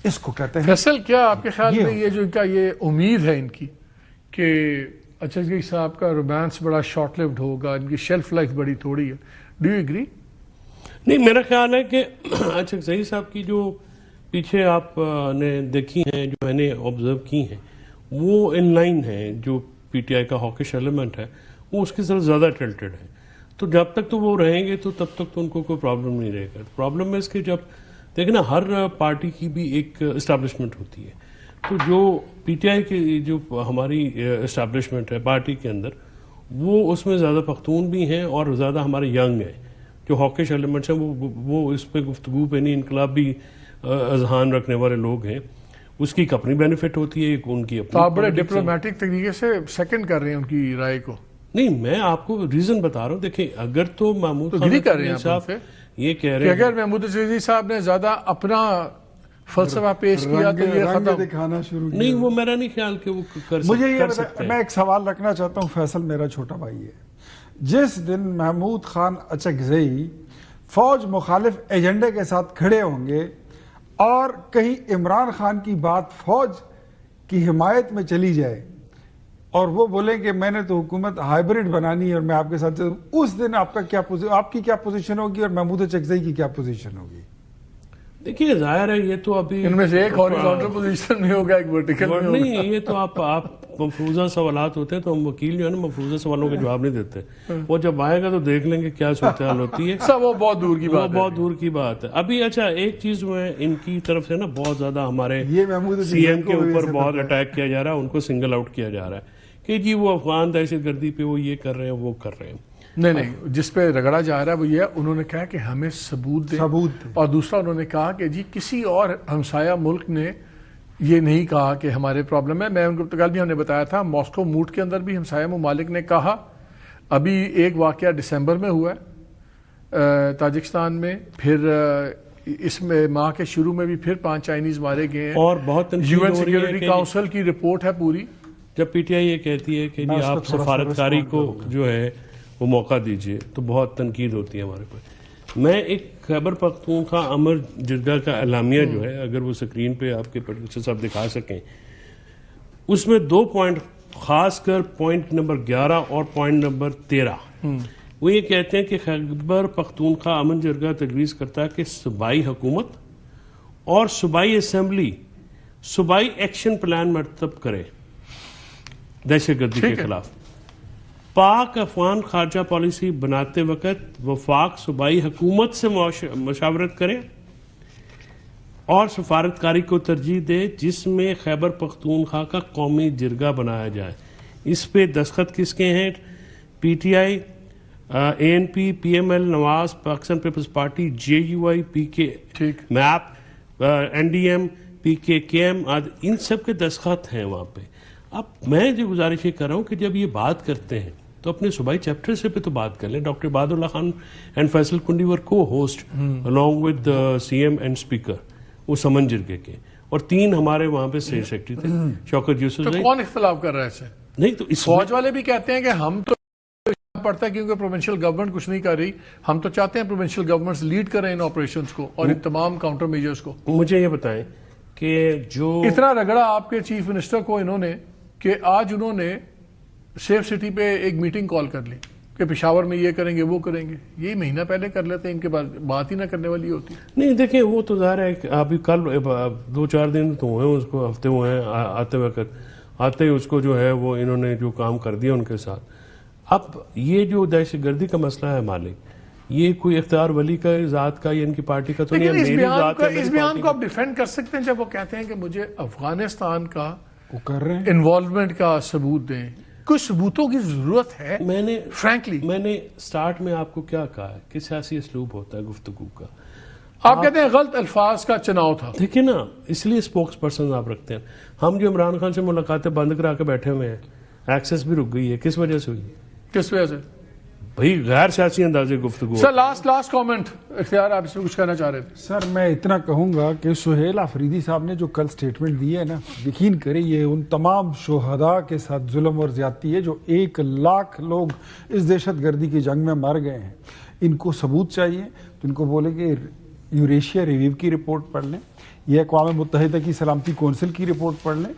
اس کو کہتے ہیں. فیصل کیا آپ کے خیال میں یہ جو ان کا یہ امید ہے ان کی کہ اچھا صاحب کا رومانس بڑا شارٹ لیوڈ ہوگا, ان کی شیلف لائف بڑی تھوڑی ہے, ڈو یو ایگری؟ نہیں, میرا خیال ہے کہ اچھا صحیح صاحب کی جو پیچھے آپ نے دیکھی ہیں, جو میں نے آبزرو کی ہیں, وہ ان لائن ہیں. جو پی ٹی آئی کا ہاکش ایلیمنٹ ہے وہ اس کی طرف زیادہ ٹلٹڈ ہے. تو جب تک تو وہ رہیں گے تو تب تک تو ان کو کوئی پرابلم نہیں رہے گا. پرابلم ہے اس کے جب دیکھیں نا, ہر پارٹی کی بھی ایک اسٹیبلشمنٹ ہوتی ہے. تو جو پی ٹی آئی کی جو ہماری اسٹیبلشمنٹ ہے پارٹی کے اندر, وہ اس میں زیادہ پختون بھی ہیں اور زیادہ ہمارے ینگ ہیں. جو ہاکش ایلیمنٹس ہیں وہ اس پہ گفتگو پہ نہیں, انقلابی اذہان رکھنے والے لوگ ہیں, اس کی ایک اپنی بینیفٹ ہوتی ہے, ایک ان کی اپنی. تو آپ بڑے ڈپلومیٹک طریقے سے سیکنڈ کر رہے ہیں ان کی رائے کو. نہیں, میں آپ کو ریزن بتا رہا ہوں. دیکھیں, اگر تو محمود صاحب یہ کہہ رہے ہیں کہ اگر محمود چودھری صاحب نے زیادہ اپنا فلسفہ پیش کیا تو یہ ختم دکھانا شروع کیا. نہیں, وہ میرا نہیں خیال کہ وہ کر سکتے. مجھے یہ میں ایک سوال رکھنا چاہتا ہوں. فیصل میرا چھوٹا بھائی ہے. جس دن محمود خان اچکزئی فوج مخالف ایجنڈے کے ساتھ کھڑے ہوں گے اور کہیں عمران خان کی بات فوج کی حمایت میں چلی جائے اور وہ بولیں کہ میں نے تو حکومت ہائیبرڈ بنانی ہے اور میں آپ کے ساتھ, اس دن آپ کی کیا پوزیشن ہوگی اور محمود اچکزئی کی کیا پوزیشن ہوگی؟ دیکھیے, ظاہر ہے یہ تو ابھی ان میں سے ایک ہاریزونٹل پوزیشن میں ہوگا, ایک ورٹیکل میں ہوگا. نہیں, یہ تو آپ مفروضہ سوالات ہوتے ہیں, تو ہم وکیل جو ہے نا مفروضہ سوالوں کے جواب نہیں دیتے. وہ جب آئے گا تو دیکھ لیں گے کیا صورتحال ہوتی ہے. وہ بہت دور کی بات ہے, بہت دور کی بات ہے. ابھی اچھا ایک چیز میں ان کی طرف سے نا بہت زیادہ ہمارے سی ایم کے اوپر بہت اٹیک کیا جا رہا ہے, ان کو سنگل آؤٹ کیا جا رہا ہے کہ جی وہ افغان دہشت گردی پہ وہ یہ کر رہے ہیں, وہ کر رہے ہیں. نہیں, جس پہ رگڑا جا رہا ہے وہ یہ ہے, انہوں نے کہا کہ ہمیں ثبوت دیں. اور دوسرا انہوں نے کہا کہ جی کسی اور ہمسایہ ملک نے یہ نہیں کہا کہ ہمارے پرابلم ہے. میں ان کو کل بھی ہم نے بتایا تھا, ماسکو موٹ کے اندر بھی ہمسایہ ممالک نے کہا. ابھی ایک واقعہ دسمبر میں ہوا ہے تاجکستان میں, پھر اس میں ماہ کے شروع میں بھی پھر 5 چائنیز مارے گئے ہیں, اور بہت یو این سیکورٹی کاؤنسل کی رپورٹ ہے پوری. جب پی ٹی آئی یہ کہتی ہے کہ جی آپ سفارتکاری کو جو ہے وہ موقع دیجئے, تو بہت تنقید ہوتی ہے ہمارے پاس. میں ایک خیبر پختونخوا امر جرگہ کا اعلامیہ جو ہے, اگر وہ سکرین پہ آپ کے پروڈیوسر صاحب دکھا سکیں, اس میں 2 پوائنٹ خاص کر پوائنٹ نمبر 11 اور پوائنٹ نمبر 13 وہ یہ کہتے ہیں کہ خیبر پختونخوا امن جرگہ تجویز کرتا ہے کہ صوبائی حکومت اور صوبائی اسمبلی صوبائی ایکشن پلان مرتب کرے دہشت گردی کے خلاف. پاک افغان خارجہ پالیسی بناتے وقت وفاق صوبائی حکومت سے مشاورت کرے اور سفارتکاری کو ترجیح دے جس میں خیبر پختونخوا کا قومی جرگہ بنایا جائے. اس پہ دستخط کس کے ہیں؟ P T I, A N P, P M L, Nawaz, Pakistan Peoples Party, J U I, P K, MAP, N D M, P K M, ان سب کے دستخط ہیں وہاں پہ. اب میں جو گزارش یہ کر رہا ہوں کہ جب یہ بات کرتے ہیں تو اپنے صوبائی چیپٹر سے پہ تو بات کر لیں. ڈاکٹر عباد اللہ خان اینڈ فیصل کنڈی ور کو host along with C M and speaker, وہ سمن جرگے کے, اور 3 ہمارے وہاں پہ اسٹیٹ سیکرٹری تھے, شوکت یوسف. تو کون اختلاف کر رہا ہے اسے؟ نہیں, تو اس فوج والے بھی کہتے ہیں کہ ہم تو پڑتا ہے کیونکہ پروونشل گورنمنٹ کچھ نہیں کر رہی, ہم تو چاہتے ہیں پروونشل گورنمنٹس لیڈ کریں ان آپریشنز کو اور ان تمام کاؤنٹر میجرز کو. مجھے یہ بتائیں کہ جو اتنا رگڑا آپ کے چیف منسٹر کو انہوں نے کہ آج انہوں نے سیف سٹی پہ ایک میٹنگ کال کر لی کہ پشاور میں یہ کریں گے وہ کریں گے. یہی مہینہ پہلے کر لیتے ہیں, ان کے بعد بات ہی نہ کرنے والی ہوتی. نہیں دیکھیں, وہ تو ظاہر ہے کہ ابھی کل 2-4 دن تو ہوئے ہیں اس کو, ہفتے ہوئے ہیں آتے وقت, آتے ہی اس کو جو ہے وہ انہوں نے جو کام کر دیا ان کے ساتھ. اب یہ جو دہشت گردی کا مسئلہ ہے مالک, یہ کوئی اختیار ولی کا ذات کا یا ان کی پارٹی کا تو نہیں ہے, میری ذات ہے. اس بیان کو آپ ڈیفینڈ کر سکتے ہیں جب وہ کہتے ہیں کہ مجھے افغانستان کا وہ کر رہے ہیں انوالومنٹ کا ثبوت دیں. کچھ ثبوتوں کی ضرورت ہے. میں نے سٹارٹ میں آپ کو کیا کہا ہے کہ سیاسی اسلوب ہوتا ہے گفتگو کا. آپ کہتے ہیں غلط الفاظ کا چناؤ تھا. دیکھیں نا, اس لیے اسپوکس پرسن آپ رکھتے ہیں. ہم جو عمران خان سے ملاقاتیں بند کرا کے بیٹھے ہوئے ہیں, ایکسس بھی رک گئی ہے, کس وجہ سے ہوئی؟ کس وجہ سے بھائی غیر سیاسی اندازے گفتگو. سر لاسٹ کامنٹ اختیار, آپ اس میں کچھ کہنا چاہ رہے تھے. سر میں اتنا کہوں گا کہ سہیل آفریدی صاحب نے جو کل سٹیٹمنٹ دی ہے نا, یقین کریں یہ ان تمام شہداء کے ساتھ ظلم اور زیادتی ہے جو 1 لاکھ لوگ اس دہشت گردی کی جنگ میں مر گئے ہیں. ان کو ثبوت چاہیے تو ان کو بولے کہ یوریشیا ریویو کی رپورٹ پڑھ لیں, یہ اقوام متحدہ کی سلامتی کونسل کی رپورٹ پڑھ لیں،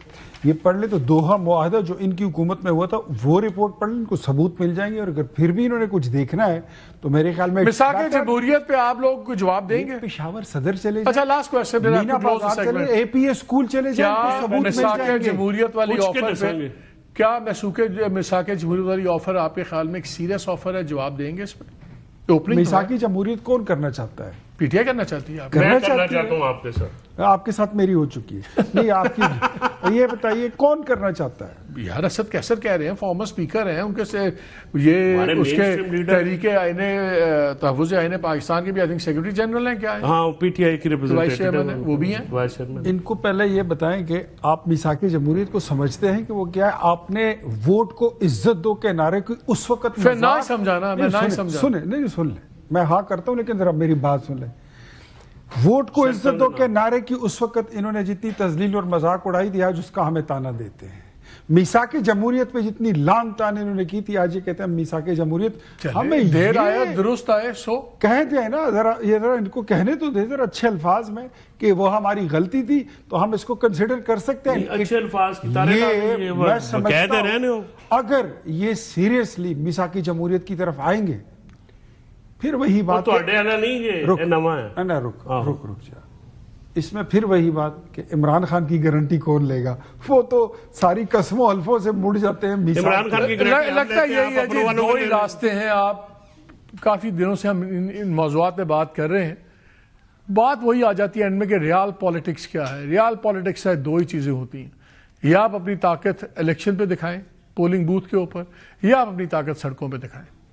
یہ پڑھ لیں تو دوحہ معاہدہ جو ان کی حکومت میں ہوا تھا وہ رپورٹ پڑھ لیں، ان کو ثبوت مل جائیں گے. اور اگر پھر بھی انہوں نے کچھ دیکھنا ہے تو میرے خیال میں میثاق جمہوریت پہ آپ لوگ کو جواب دیں گے. پشاور صدر چلے اچھا لاسٹ کوسچن مینا بازار چلے، اے پی اے اسکول چلے جائیں، کیا ثبوت مل میثاق جائیں گے. جمہوریت والی پوچھ کے آفر دسیں گے. پہ کیا میثاق جمہوریت والی آفر آپ کے خیال میں ایک سیریس آفر ہے؟ جواب دیں گے اس پہ؟ اوپننگ میثاقی جمہوریت کون کرنا چاہتا ہے؟ پی ٹی آئی کرنا چاہتی ہے آپ میں کرنا کرنا چاہتی چاہتا ہے. ہوں آپ کے ساتھ. آپ کے ساتھ میری ہو چکی ہے. نہیں آپ کی یہ بتائیے کون کرنا چاہتا ہے؟ یار اسد کیسر کہہ رہے ہیں، فارمر اسپیکر ہیں، ان کے سے یہ ہمارے اس کے mainstream leader تحریک آئین تحفظ آئین پاکستان کے بھی آئی تھنک سیکرٹری جنرل ہیں کیا ہے، ہاں پی ٹی آئی کی وائس چیئرمین ہیں، وہ بھی ہیں. Vice chairman. ان کو پہلے یہ بتائیں کہ آپ میثاق جمہوریت کو سمجھتے ہیں کہ وہ کیا ہے؟ آپ نے ووٹ کو عزت دو کے نعرے کو اس وقت پھر نہ سمجھانا، میں نہ سمجھا. سنیں نہیں سن لیں، میں ہاں کرتا ہوں لیکن ذرا میری بات سن لیں. ووٹ کو عزت دو کے نعرے کی اس وقت انہوں نے جتنی تذلیل اور مذاق اڑائی تھی آج اس کا ہمیں تانا دیتے ہیں. میثاق جمہوریت پہ جتنی لان تان انہوں نے کی تھی آج یہ کہتے ہیں میثاق جمہوریت. ہمیں دیر یہ آیا درست آئے سو کہہ دیں نا، ذرا ان کو کہنے تو دے ذرا اچھے الفاظ میں کہ وہ ہماری غلطی تھی تو ہم اس کو کنسیڈر کر سکتے ہیں. اچھے الفاظ کی تعریف یہ میں سمجھتا ہوں اگر یہ سیریسلی میثاق جمہوریت کی طرف آئیں گے پھر وہی بات تو اڈیانا نہیں یہ نواں ہے. رک جا. اس میں پھر وہی بات کہ عمران خان کی گارنٹی کون لے گا؟ وہ تو ساری قسموں حلفوں سے مڑ جاتے ہیں. عمران خان کی لگتا یہی ہے جی، دو ہی راستے ہیں. آپ کافی دنوں سے ہم ان موضوعات پہ بات کر رہے ہیں، بات وہی آ جاتی ہے اینڈ میں کہ ریال پالیٹکس کیا ہے. ریال پالیٹکس ہے دو ہی چیزیں ہوتی ہیں، یا آپ اپنی طاقت الیکشن پہ دکھائیں پولنگ بوتھ کے اوپر، یا آپ اپنی طاقت سڑکوں پہ دکھائیں.